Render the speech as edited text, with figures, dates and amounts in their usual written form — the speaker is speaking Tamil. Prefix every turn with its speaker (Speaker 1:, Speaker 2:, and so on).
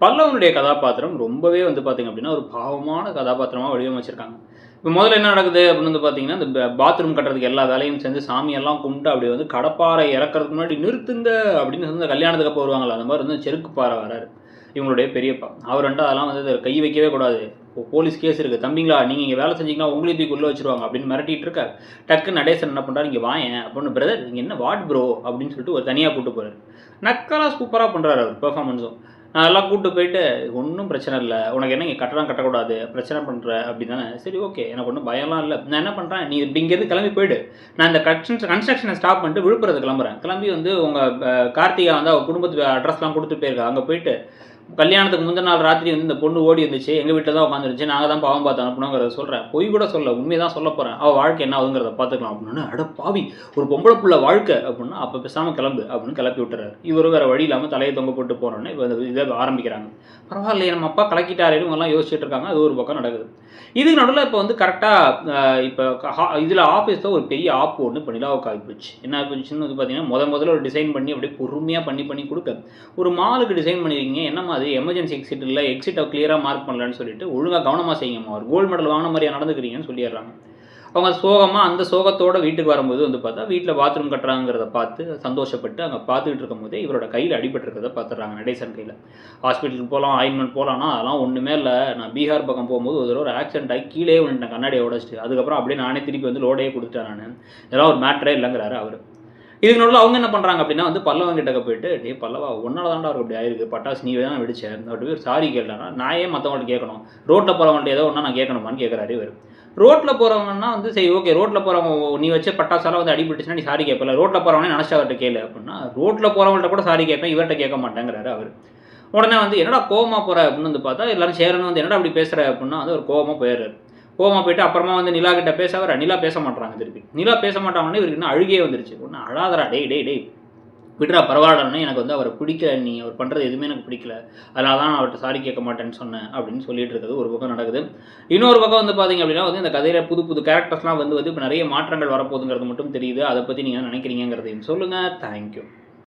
Speaker 1: பல்லவனுடைய கதாபாத்திரம் ரொம்பவே வந்து பார்த்தீங்க அப்படின்னா, ஒரு பாவமான கதாபாத்திரமா வடிவமைச்சிருக்காங்க. இப்ப முதல்ல என்ன நடக்குது அப்படின்னு வந்து பார்த்தீங்கன்னா, இந்த பாத்ரூம் கட்டுறதுக்கு எல்லா வேலையும் செஞ்சு சாமியெல்லாம் கும்பிட்டு அப்படியே வந்து கடப்பாரை இறக்கறதுக்கு முன்னாடி நிறுத்துங்க அப்படின்னு வந்து கல்யாணத்துக்கு அப்போ வருவாங்கல்ல, அந்த மாரி வந்து செருக்கு பாறை வராரு. இவங்களுடைய பெரியப்பா. அவர் வந்துட்டு அதெல்லாம் வந்து கை வைக்கவே கூடாது. போலீஸ் கேஸ் இருக்கு. தம்பிங்களா நீங்க இங்க வேலை செஞ்சீங்கன்னா உங்களையும் தூக்கி உள்ள வச்சுருவாங்க அப்படின்னு மிரட்டிட்டு இருக்காரு. டக்குன்னு நடேசன் என்ன பண்றாரு, இங்க வாயேன் அப்படின்னு பிரதர் நீங்க என்ன வாட் ப்ரோ அப்படின்னு சொல்லிட்டு ஒரு தனியா கூட்டு போறாரு. நக்கலா சூப்பரா பண்றாரு அவர் பெர்ஃபார்மன்ஸும். நான் எல்லாம் கூட்டு போயிட்டு ஒன்றும் பிரச்சனை இல்லை. உனக்கு என்ன இங்கே கட்டடம் கட்டக்கூடாது பிரச்சனை பண்ணுற அப்படி தானே. சரி ஓகே எனக்கு ஒன்றும் பயம்லாம் இல்லை. நான் என்ன பண்ணுறேன் நீ இப்படி இங்கேருந்து கிளம்பி போயிடு. நான் இந்த கன்ஸ்ட்ரக்ஷனை ஸ்டாப் பண்ணிட்டு விழுப்புரத்து கிளம்புறேன். கிளம்பி வந்து உங்கள் கார்த்திகா வந்து அவர் குடும்பத்து அட்ரஸ்லாம் கொடுத்துட்டு போயிருக்கா. அங்கே போயிட்டு கல்யாணத்துக்கு முந்தின நாள் ராத்திரி வந்து இந்த பொண்ணு ஓடி இருந்துச்சு. எங்கள் வீட்டில் தான் உட்காந்துருந்துச்சு. நாங்கள் தான் பாவம் பார்த்து அனுப்பணுங்கிறத சொல்கிறேன். பொய் கூட சொல்ல உண்மையை தான் சொல்ல போகிறேன். அவள் வாழ்க்கை என்ன ஆகுங்கிறத பார்த்துக்கலாம் அப்படின்னு. அட பாவி ஒரு பொம்பளை புள்ள வாழ்க்கை அப்படின்னா அப்போ பேசாமல் கிளம்பு அப்படின்னு கிளப்பி விட்டுறாரு. இவரும் வேறு வழி இல்லாமல் தலையை தொங்க போட்டு போனோன்னே இப்போ இதை ஆரம்பிக்கிறாங்க. பரவாயில்லையே நம்ம அப்பா கலக்கிட்டாருன்னு எல்லாம் யோசிச்சுட்டு இருக்காங்க. அது ஒரு பக்கம் நடக்குது. இதுக்கு நடுவில் இப்போ வந்து கரெக்டாக இப்போ இதில் ஆஃபீஸில் ஒரு பெரிய ஆப் ஒன்று இப்போ நிலாவுக்கு ஆகிப்போச்சு. என்ன ஆகிப்போச்சுன்னு வந்து பார்த்தீங்கன்னா முதல்ல ஒரு டிசைன் பண்ணி அப்படியே பொறுமையாக பண்ணி கொடுக்க ஒரு மாலுக்கு டிசைன் பண்ணியிருக்கீங்க. என்னம்மா அது எமர்ஜென்சி எக்ஸிட் இல்லை, எக்ஸிட்டை கிளியராக மார்க் பண்ணலன்னு சொல்லிட்டு ஒழுங்காக கவனமாக செய்யுங்கம்மா. ஒரு கோல்டு மெடல் வாங்கின மாதிரியா நடந்துக்கிறீங்கன்னு சொல்லிடுறாங்க. அவங்க சோகமாக அந்த சோகத்தோடு வீட்டுக்கு வரும்போது வந்து பார்த்தா வீட்டில் பாத்ரூம் கட்டுறாங்கிறத பார்த்து சந்தோஷப்பட்டு அங்கே பார்த்துக்கிட்டு இருக்கும்போதே இவரோட கையில் அடிபட்டுருக்கிறத பார்த்துட்றாங்க. நடேசன் கையில். ஹாஸ்பிட்டலுக்கு போகலாம் ஆயின்மெண்ட் போகலான்னா அதெல்லாம் ஒன்றுமே இல்லை. நான் பீகார் பக்கம் போகும்போது ஒரு ஆக்சிடென்ட் ஆகி கீழே வந்துட்டேன் கண்ணாடியை உடச்சிட்டு. அதுக்கப்புறம் அப்படியே நானே திருப்பி வந்து லோடையே கொடுத்துட்டேன். நான் இதெல்லாம் ஒரு மேட்ரே இல்லைங்கிறாரு அவர். இதுக்கு நடுவில் அவங்க என்ன பண்ணுறாங்க அப்படின்னா வந்து பல்லவன் கிட்ட போயிட்டு டே பல்லவா ஒன்னால தான்டா அவருக்கு அப்படி ஆயிருக்கு, பட்டாசு நீ தான் வெடிச்சேன் அப்படி ஒரு சாரி கேட்டானா நான் ஏன் மற்றவங்கள்ட்ட கேட்கணும், ரோட்டில் போகிறவங்கள்ட்ட ஏதோ ஒன்றா நான் கேட்கணுமான்னு கேட்குறாரு இவர். ரோட்டில் போகிறவங்கன்னா வந்து சரி ஓகே ரோட்டில் போகிறவங்க நீ வச்ச பட்டாசாலாம் வந்து அடிபட்டுச்சுன்னா நீ சாரி கேட்பல, ரோட்டில் போகிறவனே நினச்சா அவர்கிட்ட கேளு அப்படின்னா ரோட்டில் போகிறவங்கள்ட்ட கூட சாரி கேட்பேன் இவர்கிட்ட கேட்க மாட்டேங்கிறாரு அவர். உடனே வந்து என்னடா கோவமாக போகிற அப்படின்னு வந்து பார்த்தா எல்லாரும் சேரணும் வந்து என்னடா அப்படி பேசுகிற அப்படின்னா வந்து ஒரு கோவமாக போயிடுறாரு. கோவமாக போயிட்டு அப்புறமா வந்து நிலா கிட்ட பேச வர நிலா பேச மாட்டாங்க. திருப்பி நிலா பேச மாட்டாங்கன்னு இவருக்கு இன்னும் அழுகே வந்துருச்சு. ஒன்று அழாதரா டேய் விடுறா பரவாயில்லன்னு எனக்கு வந்து அவரை பிடிக்கல, நீ அவர் பண்ணுறது எதுவுமே எனக்கு பிடிக்கல, அதனால தான் நான் அவர்கிட்ட சாரி கேட்க மாட்டேன்னு சொன்னேன் அப்படின்னு சொல்லிட்டு இருக்கிறது ஒரு பக்கம் நடக்குது. இன்னொரு பக்கம் வந்து பார்த்தீங்க அப்படின்னா வந்து இந்த கதையில் புது கேரக்டர்ஸ்லாம் வந்து இப்போ நிறைய மாற்றங்கள் வரப்போகுதுங்கிறது மட்டும் தெரியுது. அதை பற்றி நீங்கள் நினைக்கிறீங்கிறதையும் சொல்லுங்கள். தேங்க்யூ.